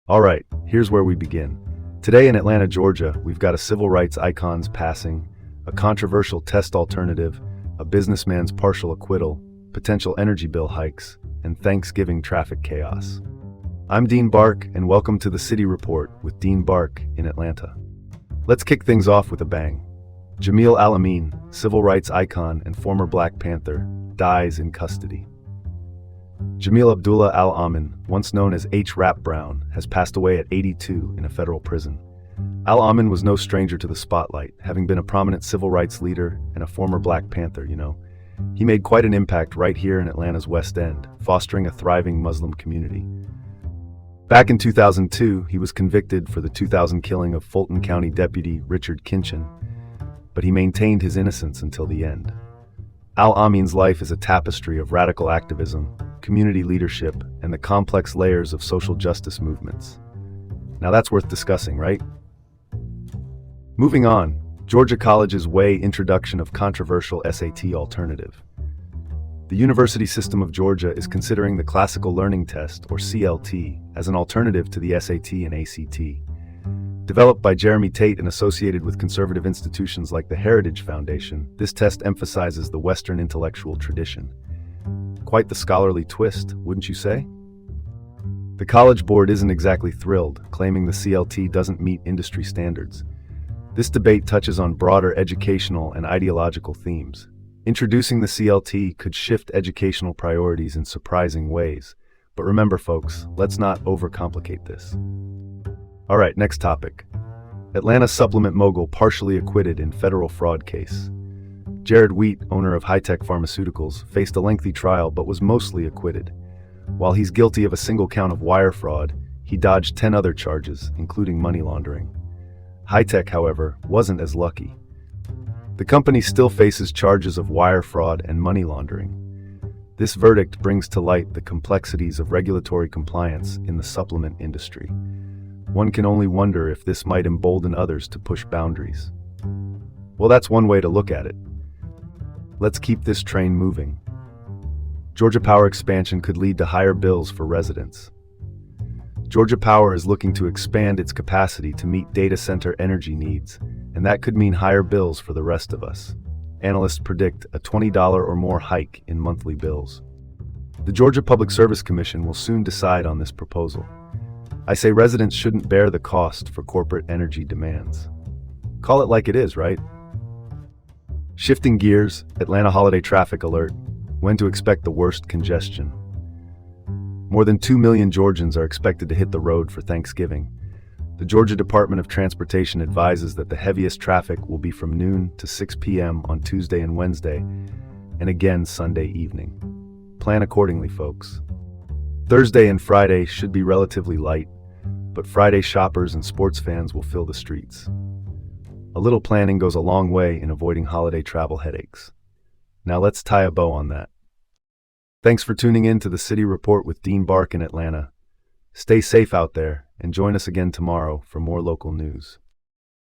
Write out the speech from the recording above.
All right, here's where we begin. Today in Atlanta, Georgia, we've got a civil rights icon's passing, a controversial test alternative, a businessman's partial acquittal, potential energy bill hikes, and Thanksgiving traffic chaos. I'm Dean Bark, and welcome to the City Report with Dean Bark in Atlanta. Let's kick things off with a bang. Jamil Al-Amin, civil rights icon and former Black Panther, dies in custody. Jamil Abdullah Al-Amin, once known as H. Rap Brown, has passed away at 82 in a federal prison. Al-Amin was no stranger to the spotlight, having been a prominent civil rights leader and a former Black Panther, He made quite an impact right here in Atlanta's West End, fostering a thriving Muslim community. Back in 2002, he was convicted for the 2000 killing of Fulton County Deputy Richard Kinchin, but he maintained his innocence until the end. Al-Amin's life is a tapestry of radical activism, community leadership, and the complex layers of social justice movements. Now that's worth discussing, right? Moving on, Georgia College's Way introduction of controversial SAT alternative. The University System of Georgia is considering the Classical Learning Test, or CLT, as an alternative to the SAT and ACT. Developed by Jeremy Tate and associated with conservative institutions like the Heritage Foundation, this test emphasizes the Western intellectual tradition. Quite the scholarly twist, wouldn't you say? The College Board isn't exactly thrilled, claiming the CLT doesn't meet industry standards. This debate touches on broader educational and ideological themes. Introducing the CLT could shift educational priorities in surprising ways. But remember, folks, let's not overcomplicate this. All right, next topic. Atlanta supplement mogul partially acquitted in federal fraud case. Jared Wheat, owner of High-Tech Pharmaceuticals, faced a lengthy trial but was mostly acquitted. While he's guilty of a single count of wire fraud, he dodged 10 other charges, including money laundering. High-Tech, however, wasn't as lucky. The company still faces charges of wire fraud and money laundering. This verdict brings to light the complexities of regulatory compliance in the supplement industry. One can only wonder if this might embolden others to push boundaries. Well, that's one way to look at it. Let's keep this train moving. Georgia Power expansion could lead to higher bills for residents. Georgia Power is looking to expand its capacity to meet data center energy needs, and that could mean higher bills for the rest of us. Analysts predict a $20 or more hike in monthly bills. The Georgia Public Service Commission will soon decide on this proposal. I say residents shouldn't bear the cost for corporate energy demands. Call it like it is, right? Shifting gears, Atlanta holiday traffic alert. When to expect the worst congestion. More than 2 million Georgians are expected to hit the road for Thanksgiving. The Georgia Department of Transportation advises that the heaviest traffic will be from noon to 6 p.m. on Tuesday and Wednesday, and again Sunday evening. Plan accordingly, folks. Thursday and Friday should be relatively light, but Friday shoppers and sports fans will fill the streets. A little planning goes a long way in avoiding holiday travel headaches. Now let's tie a bow on that. Thanks for tuning in to the City Report with Dean Bark in Atlanta. Stay safe out there and join us again tomorrow for more local news.